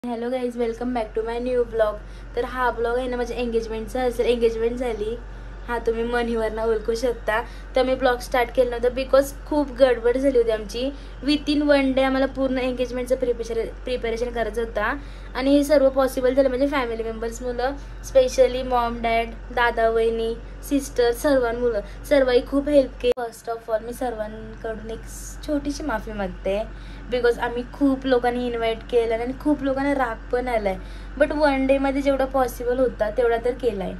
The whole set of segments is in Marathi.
Hello guys, welcome back to my new blog. तर हा ब्लॉग आहे ना माझ्या एंगेजमेंटचा असेल. एंगेजमेंट झाली, हा तुम्ही मनीवरनं ओळखू शकता. तर मी ब्लॉग स्टार्ट केलं नव्हतं बिकॉज खूप गडबड झाली होती आमची. विथिन 1 डे आम्हाला पूर्ण एंगेजमेंटचं प्रिपरेशन करायचं होता. आणि हे सर्व पॉसिबल झालं म्हणजे फॅमिली मेंबर्स मुलं, स्पेशली मॉम डॅड, दादा वहिनी, सिस्टर, सर्वांनी खूप हेल्प केली. फर्स्ट ऑफ ऑल मी सर्वांकडून एक छोटीशी माफी मागते बिकॉज आम्ही खूप लोकांनी इन्व्हाइट केलं आणि खूप लोकांना राग पण आलाय. बट 1 डे मध्ये जेवढा पॉसिबल होता तेवढा तर केलाय.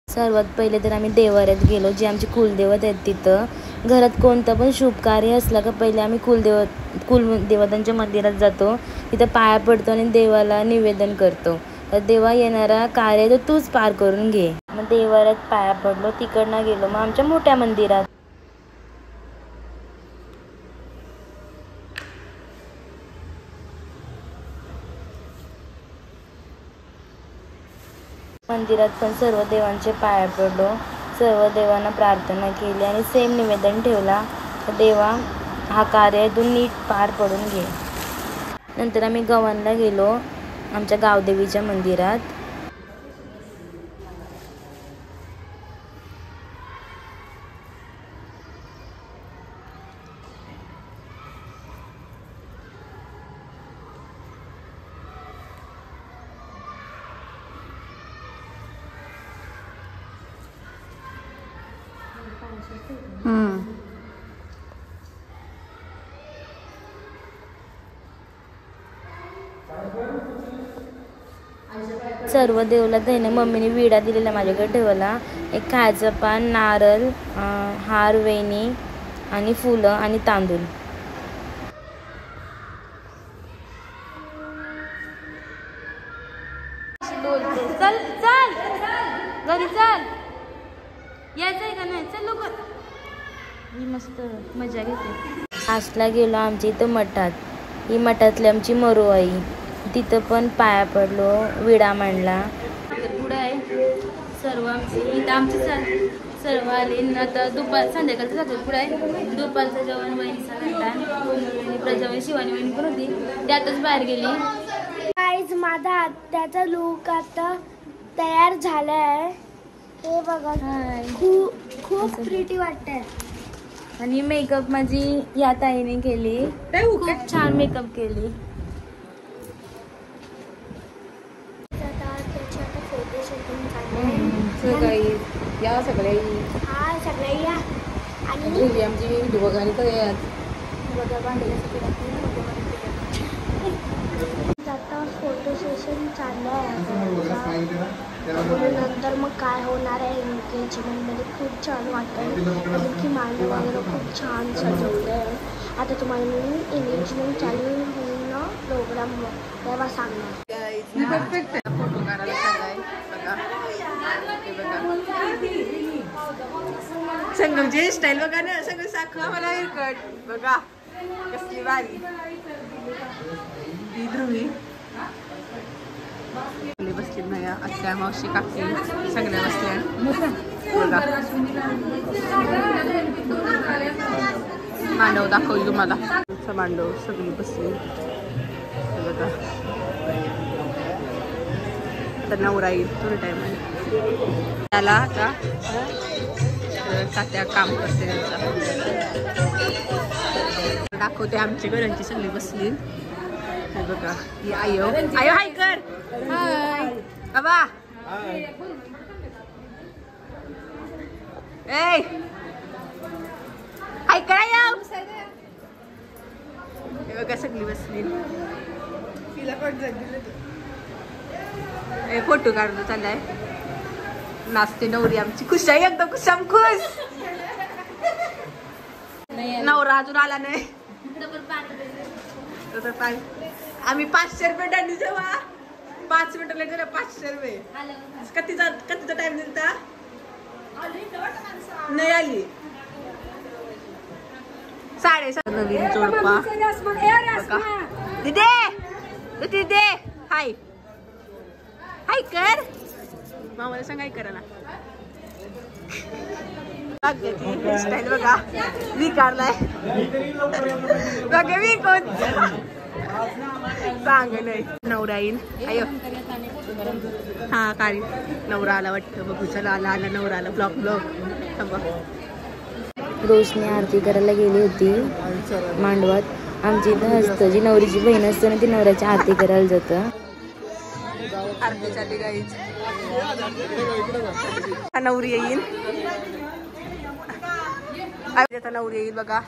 सर्वात पहिले तर आम्ही देवाऱ्यात गेलो, जे आमचे कुलदेवत आहेत. तिथं घरात कोणतं पण शुभ कार्य असलं का पहिले आम्ही कुलदेवतांच्या मंदिरात जातो, तिथं पाया पडतो आणि देवाला निवेदन करतो. तर देवा येणारा कार्य तर तूच पार करून घे. मग देवाऱ्यात पाया पडलो, तिकडनं गेलो मग आमच्या मोठ्या मंदिरात. मंदिरात पण सर्व देवांचे पाया पडलो, सर्व देवांना प्रार्थना केली आणि सेम निवेदन ठेवला, देवा हा कार्य तू नीट पार पडून घे. नंतर आम्ही गव्हाणला गेलो, आमच्या गावदेवीच्या मंदिरात. सर्व देवला त्याने मम्मीने विडा दिलेला माझ्याकडे ठेवायला. एक खायचं पान, नारळ, हार, वेणी आणि फुलं आणि तांदूळ. चल चल घरी चल, यायचंय का नाही? चल लवकर. ही मस्त मजा घेते. लास्टला गेलो आमच्या इथं मठात. ही मठातली आमची मरू आई, तिथं पण पाया पडलो, विडा मांडला. पुढे आहे सर्व आमची सर्व आले. आता संध्याकाळचं जातो. पुढे आहे दुपारचं जेवण, वहिनीचा घंटा, प्रजावणी शिवानी वहिनी पण होती, त्यातच बाहेर गेली. गाईज, माझा आत्याचा लुक आता तयार झालाय, हे बघा. खूप प्रिटी वाटतंय. आणि मेकअप माझी या ताईने केली, खूप छान मेकअप केली. फोटो शूटिंग या सगळ्या या आणि आमची दोघांनी तर आता फोटो सेशन चाललं आहे. नंतर मग काय होणार आहे एंगेजमेंटमध्ये खूप छान वाटतं की मांडव वगैरे खूप छान सजवलं आहे. आता तुम्हाला मी एंगेजमेंट चालू होऊन प्रोग्राम तेव्हा सांगणार. फोटो काढायला चाललाय संगमची स्टाईल बघा ना, सगळं साखा मला हेअरकट बघा कसली भारी. ही ध्रुवी बसली नाही, आत्या मावशी काकी सगळ्या बसल्या बघा. मांडव दाखवली तुम्हाला, मांडव सगळी बसली बघा. आता नवरा येईल थोडं टाइम त्याला. आता तात्या काम करते दाखवते. आमच्या घरांची सगळी बसली बघा. ही आयो हाय कर, हाय बाबा, ए हाय कर आयो. हे बघा सगळी बसली. फोटो काढतो चाललाय. नाचते नवरी आमची, खुश आहे एकदम, खुशाम खुश. नवरा अजून आला नाही. आम्ही 500 रुपये डांडी जेव्हा 5 मिनिटं लेट झालं, 500 रुपये. कितीचा टाइम दिलता? नाही आली. 7:30 नवीन जोडपा दिदे हाय हाय कर. मामाला सांग हाय करा ना. स्टाईल बघा मी काढलाय बघा मी कोण सांग नाही नवरा येईल अयो हा काळी नवरा आला वाटतं बघू चला आला नवरा आला ब्लॉक थांबा. रोशनी आरती करायला गेली होती मांडवात. आमची इथं असतं जी नवरीची बहीण असते ना ती नवऱ्याची आरती करायला जातं. आरती चालली गाईच नवरी येईल आता नवरी येईल बघा.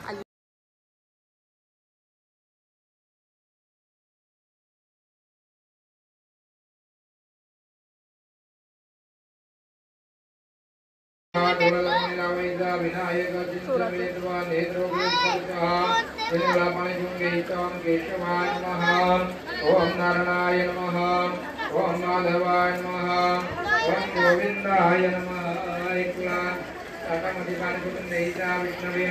ओम नारायणाय नमः ओम माधवाय नमः ओम गोविंदाय नमः. एकला सातामध्ये पाणी द्यायचा विष्णवे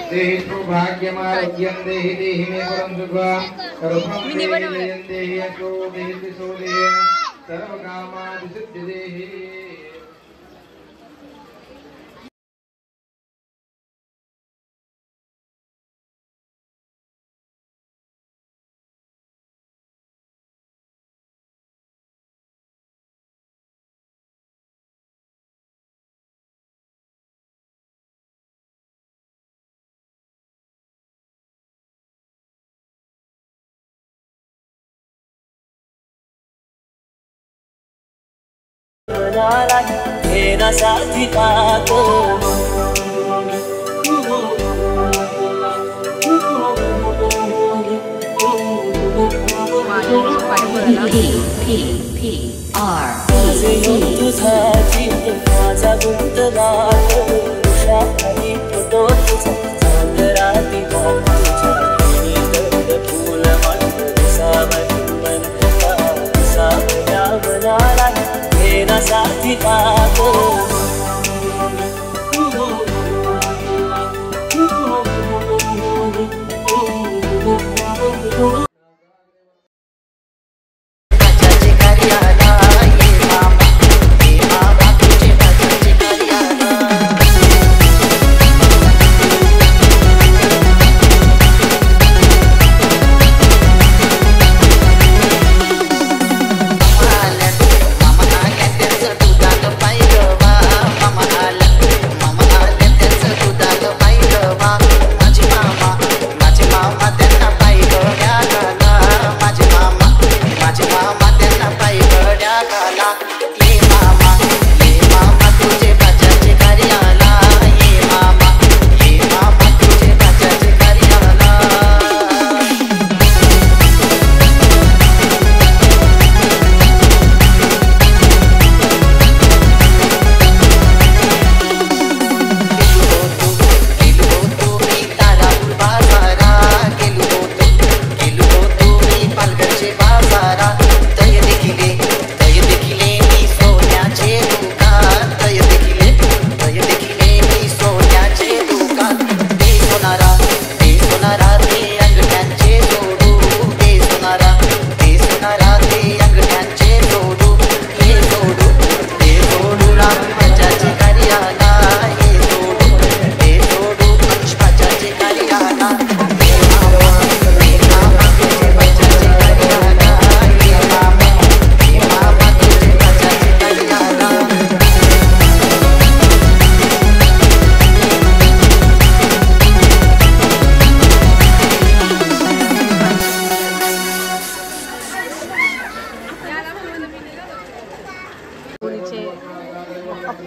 देहि सौभाग्यमारोग्यं देहि देहि मे परं सुखं सर्वं देहि देहि असो देहि दिशो देहि सर्वकामादिसिद्धि देहि. मेरा साथी का तो तुझा जीव माझा गुंतला उषा आणि फोटो तुझा चांदरा दिला तुझ्या फूल मन सावन सावया बनाला मेरा साथी का तो Bye.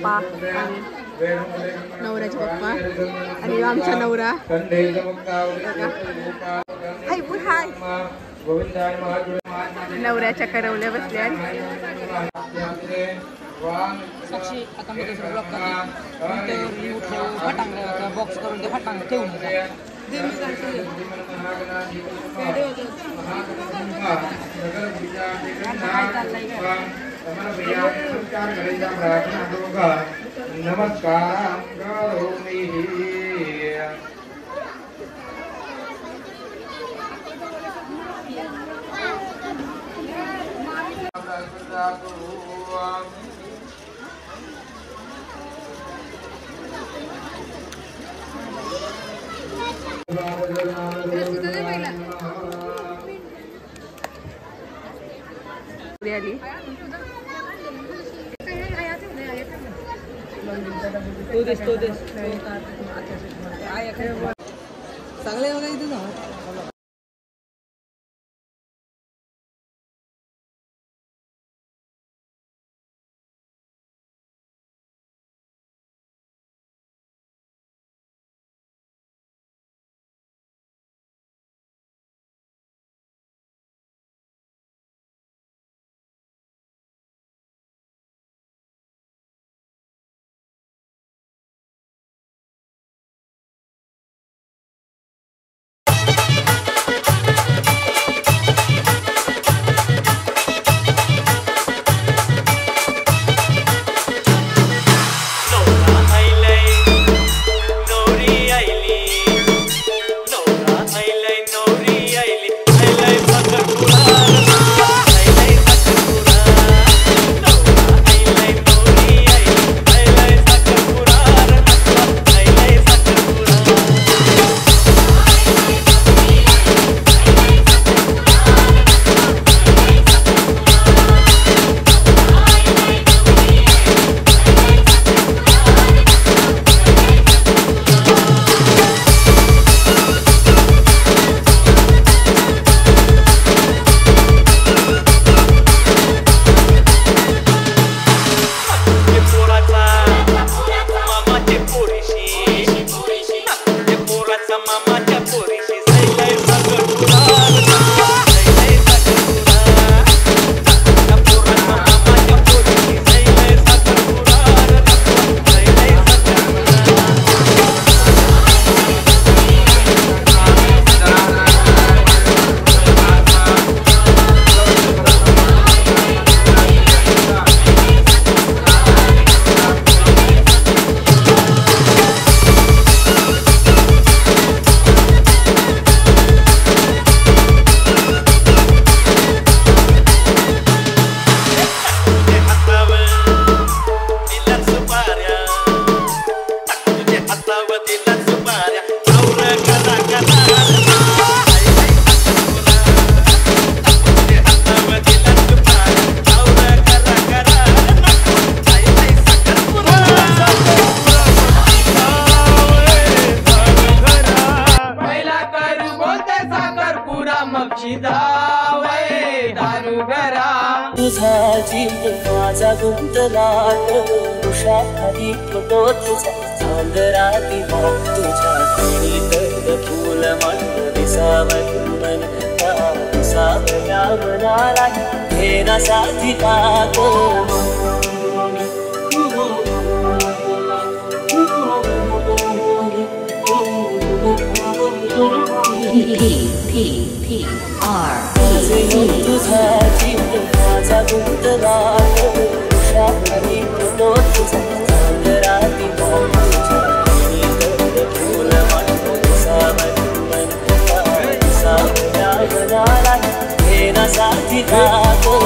पप्पा आणि नवऱ्याचे पप्पा आणि आमचा नवरा हाय बोल हाय. नवऱ्याच्या करवल्या बसल्या. साक्षी आता मी दुसरं ब्लॉक करते बॉक्स करून ते फटांग ठेवून नमस्कार. आली तो देश चांगले बघा इथे जाऊ. तुझा जीव माझा गुंतलाट उषाखाली फोटो तुझा चांदरा दिला तुझ्या खिळीत फूल मंद दिसावं मन दिसावया मनाला घेना साथी टाको तुझा जीव माझा गुंतलाट उषाखाली फोटो तुझा चांदरा दिला तुझ्या खिळीत फूल मंद दिसावं मन दिसावया मनाला घेना साथी टाको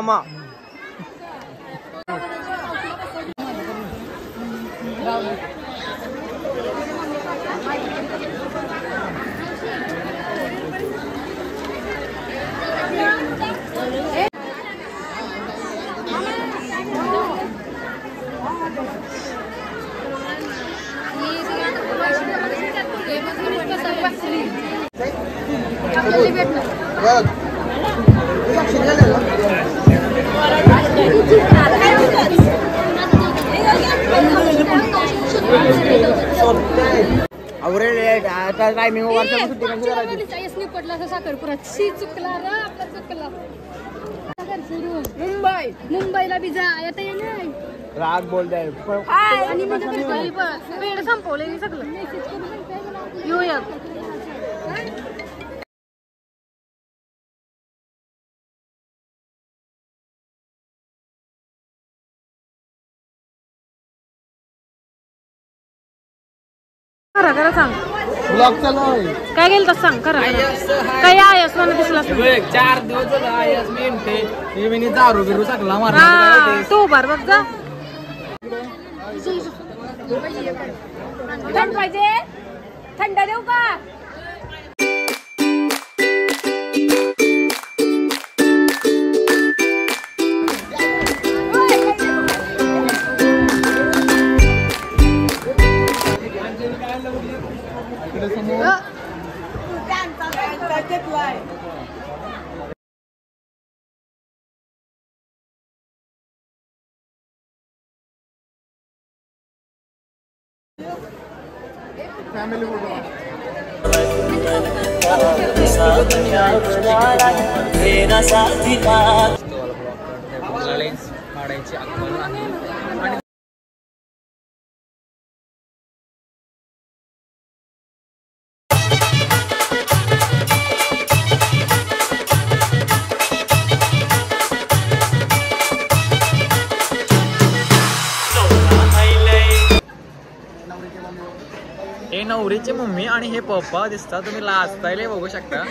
मामा. आता टायमिंग पडला साखरपुरात चुकला रे आपला चुकला. मुंबईला बी जा आता ये नाही राग बोलताय आणि वेळ संपवले सगळं येऊया. करा करा सांग. ब्लॉग चालू आहे. काय गेलं तर सांग करा. काय आयस मला दिसला 4 दिवस झाले आयस मी म्हणते मी दारू बिरू टाकला मारा. तू बार बघ जा. थंड पाहिजे थंड देऊ का. Family photo. लेन्स काढायची अक्कल नाही. हे नवरीची मम्मी आणि हे पप्पा दिसतात. तुम्ही लाजतायले बघू शकता.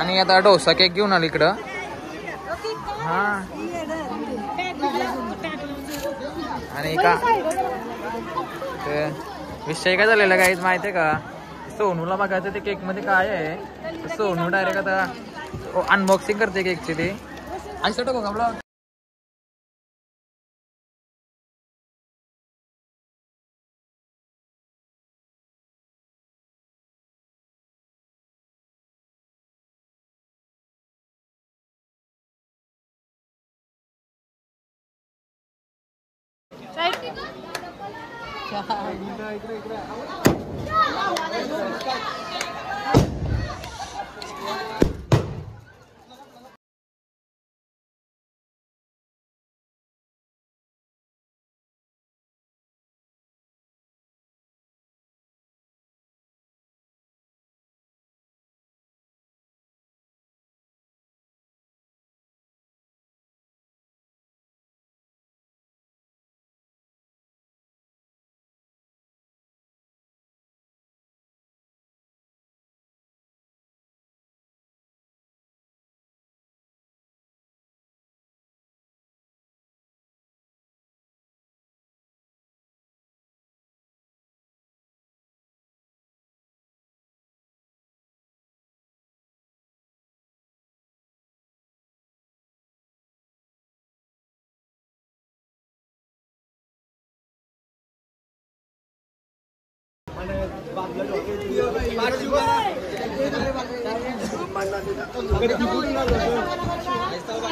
आणि आता डोसा केक घेऊन आलो इकडं. हा आणि का विषय काय झालेला काहीच माहिती आहे का. सोनूला बघायचं ते केक मध्ये काय आहे. सोनू डायरेक्ट आता अनबॉक्सिंग करते केकची. ती असं टाकू का ब्लॉग.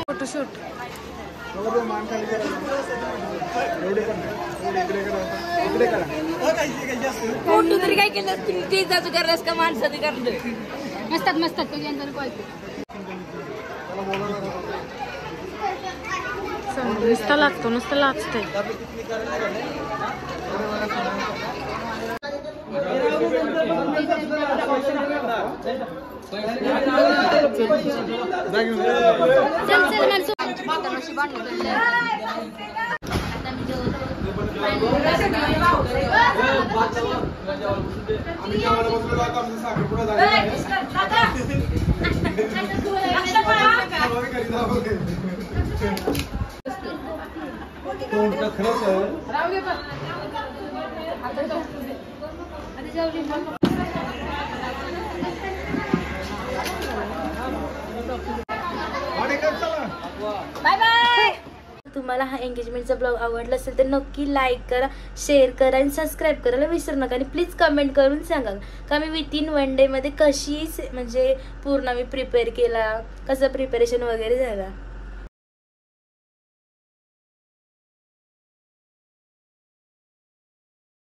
फोटोशूट फोटो तरी काय केलं तुम्ही ते जातो करलास का माणसाचं करलं मस्तात मस्तात तुझ्या कॉल नुसता लागतो नुसतं लाचतंय बाय बाय. तुम्हाला हा एंगेजमेंटचा ब्लॉग आवडला असेल तर नक्की लाईक करा, शेअर करा आणि सबस्क्राईब करायला विसरू नका. आणि प्लीज कमेंट करून सांगा का मी विथिन 1 डे मध्ये कशी म्हणजे पूर्ण मी प्रिपेअर केला, कसं प्रिपरेशन वगैरे झाला.